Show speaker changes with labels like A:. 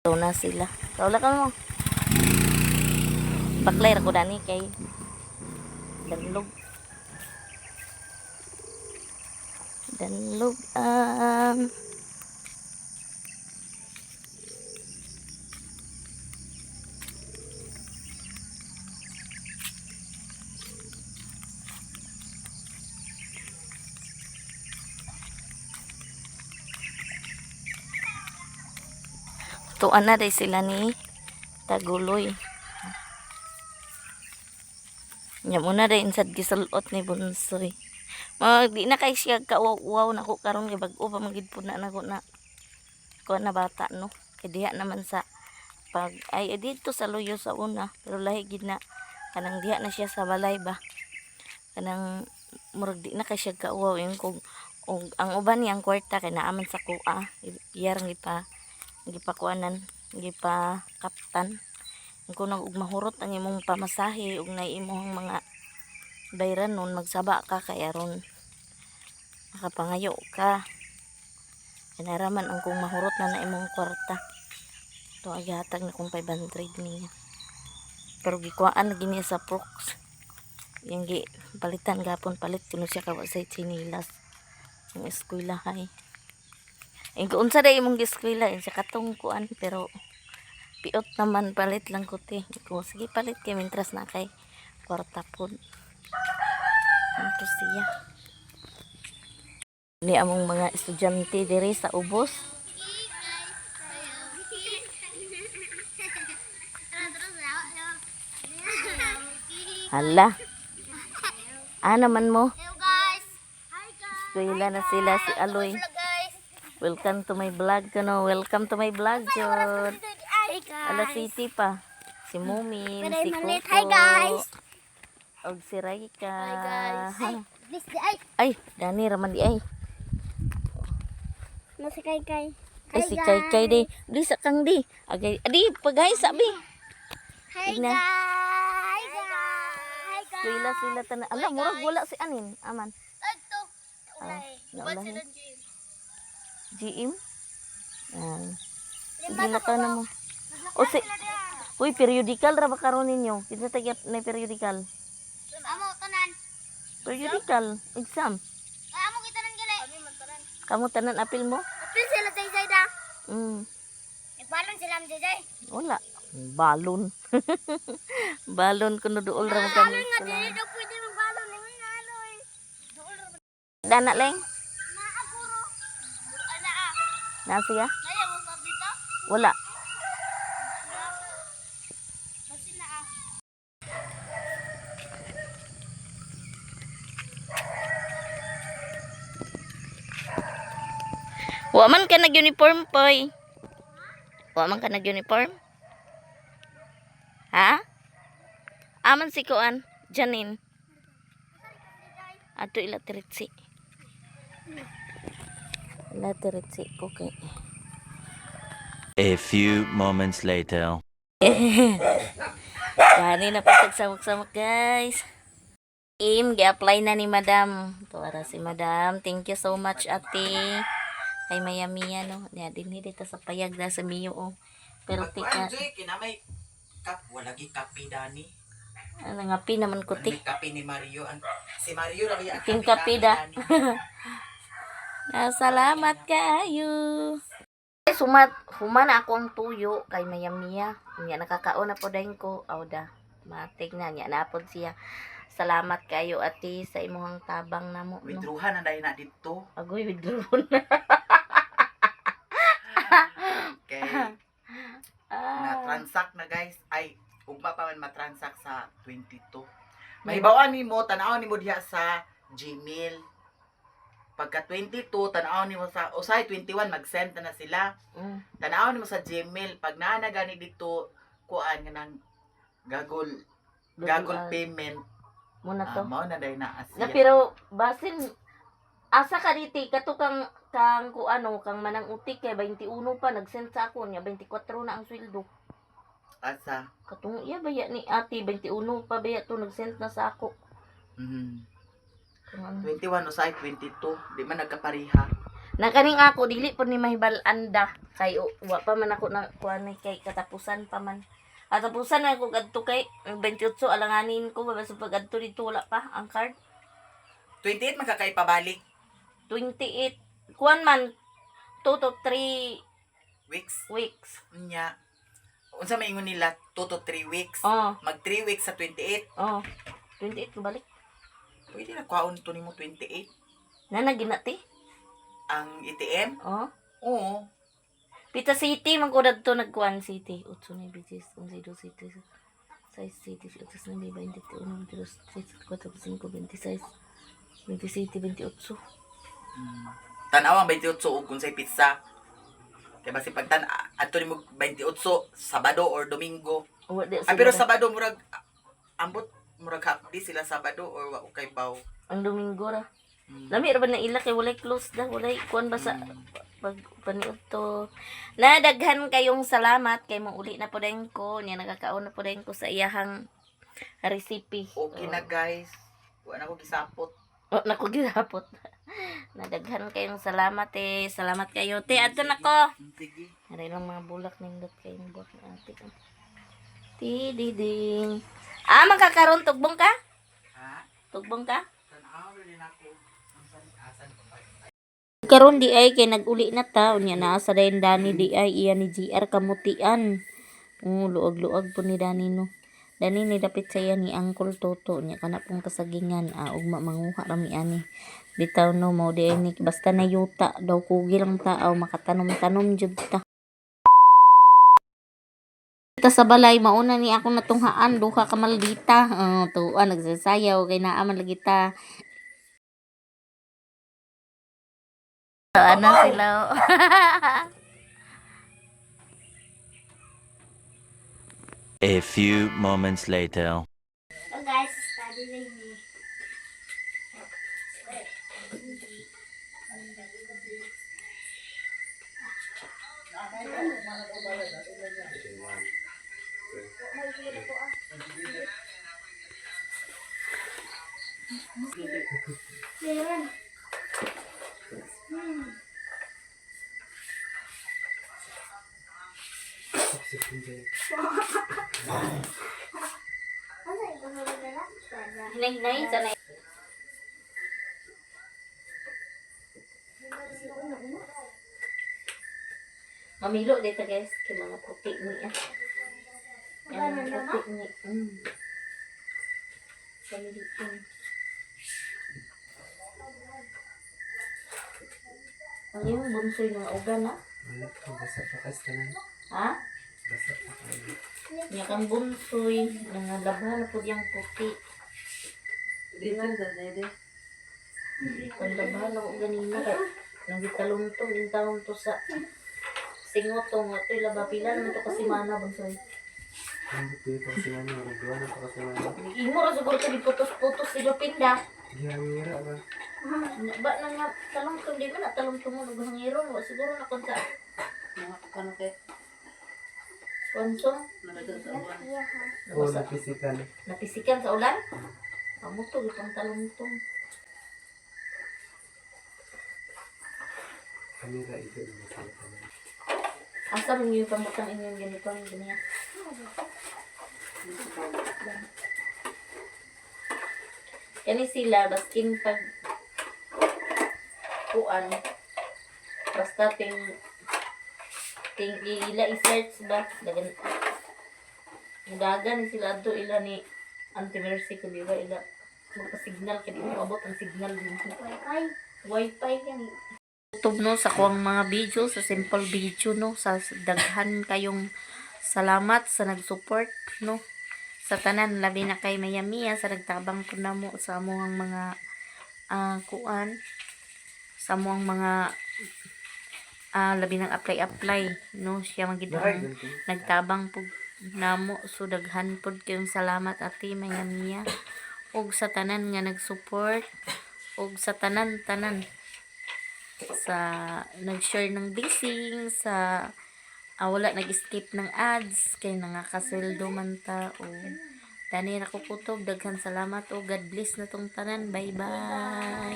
A: Ito na sila. Kaula ka mo. Baklay ra ko dani kay danlog. Danlog tuan na day sila ni Taguloy. Nya muna day insad gisulot ni Bunsoy. Di na kay siya kauwaw na ko karon kay bag-o pa magid pud na nako na ko na bata no. Kay diha naman sa pag ay dito sa Luyo sa una pero lahi gid na kanang diha na siya sa balay ba. Kanang murag di na kay siya kauwaw yung kung ang uban niyang kwarta kay naaman sa kuha. Iyar gipakuanan gipa kaptan kung og mahurot ang imong pamasahe ug na imong mga bayran nun magsaba ka kay aron makapangayo ka kinaraman ang kung mahurot na imong kwarta to agihatag na kung 500 niya pero gikuan gini sa prox yang gi palitan gapon palit kuno siya kawa sa chinilas ang eskwela hay kung unsa day imong giskwela siya katong kuan pero piot naman palit lang ko ti kung sige palit kay mintras na kay kwarta pud ito siya ni among mga estudyante diri sa ubos hala naman mo eskwela na sila si Aloy. Welcome to my vlog kano. Welcome to my vlog, Jod. Ala City pa. Si Mumin, si Coco.
B: Hi guys.
A: Og si Raika.
B: Hi guys.
A: Ay, Dani raman di ay.
B: No si Kai.
A: Ay si Kai di. Di sa kang di. Agay, adi pagay sabi.
B: Hi
A: Tignan.
B: guys.
A: Sila tanan. Ala murag wala si anin. Aman.
B: Adto.
A: Naulahi. GM. Hindi na ka na mo. O si, uy, periodical ra ba karon ninyo? Kinsa tagya na periodical?
B: Amo tanan.
A: Periodical exam.
B: Amo kita nang gali. Kami man tanan.
A: Kamu tanan apil mo?
B: Apil sila tay da. Balon sila am day.
A: Wala. Balon. Balon kuno duol ra mo kami.
B: Balon nga dili daw pwede mong balon ni ngaloy. Duol ra.
A: Dana lang.
B: Naa guro. Ana
A: Nasiya?
B: Naya mo pa dito?
A: Wala.
B: Kasi na
A: Wa man ka nag-uniform, poy. Wa man ka nag-uniform? Ha? Aman si Kuan, Janine. Ato ila tiritsi. Ila tiritsi ko kay.
C: A few moments later.
A: Gani na pasagsamok-samok, guys. Gi-apply na ni Madam. Tuwara si Madam. Thank you so much, ate. Kay Mayamiya, no? Din dito sa payag na sa Miyo, oh. Pero tika.
D: Kinamay kap wala gi kape dani.
A: Ano nga pi naman ko, ti.
D: May kape ni Mario. Si Mario ra kaya
A: King kape da. Salamat kayo. Human ako ang tuyo kay Mayamiya. Nya nakakaon na po dahin ko. Aw da. Matig na nya napod siya. Salamat kayo ate sa imong tabang namo no.
D: Withdrawhan na dahil na dito.
A: Agoy withdraw na.
D: Okay. Na-transact na guys. Ay, ugma pa man matransact sa 22. Mahibawan nimo, tanaw nimo diha sa Gmail. Pagka 22, tanaw nimo sa usay 21 mag-send na sila. Tanaw nimo sa Gmail. Pag naa na gani dito kuan nga nang Google payment.
A: Muna to.
D: Mao na dahil na
A: Na
D: Asia.
A: pero basin asa ka diti kato kang ku ano kang manang utik kay 21 pa nag-send sa ako nya 24 na ang sweldo.
D: Asa?
A: Katong iya baya ni ate 21 pa baya to nag-send na sa ako.
D: Mhm.
A: Kung ano.
D: 21 usay 22, di man nagkapariha.
A: Nakaning ako dili po ni mahibalan da kay wa pa man ako na kuan kay katapusan pa man. Katapusan na ako kadto kay 28 alanganin ko babasa pag adto dito wala pa ang card.
D: 28 magkakaipabalik
A: 28 kuan man 2 to 3
D: weeks.
A: weeks.
D: Nya. Unsa maingon nila 2 to 3 weeks.
A: Oh,
D: Mag 3 weeks sa 28.
A: 28 ko balik.
D: Pwede na kwaon to nimo 28
A: Na ginati.
D: ang ATM.
A: Oh.
D: Oo.
A: Pita City magkudad to nagkuan City. 8 na bitis 11 City. 6 City 8 na 20 1 2 3 4 5 26 20 City 28.
D: Tanaw ang 28 ug unsay pizza. Kaya basi pagtan adto nimo 28 Sabado or Domingo.
A: Wa di
D: Ah, pero Sabado murag ambot murag half day sila Sabado or wa kay baw.
A: ang Domingo ra. Lami ra ba na ila kay walay close da, walay kuan ba sa pag paniud to. Nadaghan kayong salamat kay mo uli na po dayon ko, nya nagakaon na po dayon ko sa iyahang recipe.
D: Okay na guys. Wa na ko gisapot.
A: Oh, naku gihapot. Nadaghan kayong salamat eh. Salamat kayo. Te, adto na ko.
D: Sige.
A: Aray lang mga bulak nindot kayong buwak na ate. Tididing. Ah, magkakaroon tugbong ka?
D: Ha?
A: Tugbong ka?
D: Tanaw rin ako. Asan ko pa?
A: Karon di ay kay naguli na ta unya naa sa dayon Dani di ay iya ni GR kamutian. Luag-luag po ni Dani no. Dani ni dapit saya ni Uncle Toto nya kana pong kasagingan ugma manguha rami ani. Bitaw no mo di ay ni basta na yuta daw kugi lang taaw makatanom-tanom jud ta. Ta sa balay mauna ni ako natunghaan duha ka maldita. Tuan nagsasayaw kay naa man lagi ta. Ano sila?
C: A few moments later.
B: Oh guys, study rin ni. Ano ito mo na?
A: Hinay-hinay sanay. Mamilo dito guys kay mga puti niya. Yan ang puti ni. Kami dito. Ang iyong bunsoy ng ugan ha? Ha? Niya kang bunsoy. Nangalabhan na po yung puti. Panlabahan ako ganina kay nagitalungtong yung taong to sa singotong ito labapila naman to kasi mana bunsoy. Imo ra siguro to di putos-putos di pinda. Ba na nga talungtong di man na talungtong mo naghangiron wa siguro na konta. Ano kay konsong napisikan sa ulan. Amo to itong talungtong. Asa mo yung pamutang inyong ganito ang ganyan? Kani sila, baskin pag kuan, basta ting ila i-search ba? Dagan ni sila ato ila ni Auntie Mercy kung di ba ila magpa-signal kaya di mo abot ang signal din. Wi-Fi yan. YouTube no sa kuwang mga video sa simple video no sa daghan kayong salamat sa nag-support no sa tanan labi na kay Mayamiya sa nagtabang po namo sa amuang mga kuan sa amuang mga labi nang apply no siya magid ang nagtabang po namo so daghan pod kayong salamat ate Mayamiya ug sa tanan nga nag-support ug sa tanan sa nag-share ng blessing sa wala nag-skip ng ads kay nangakasweldo man ta o dani ra ko putog daghan salamat o God bless na tong tanan bye bye.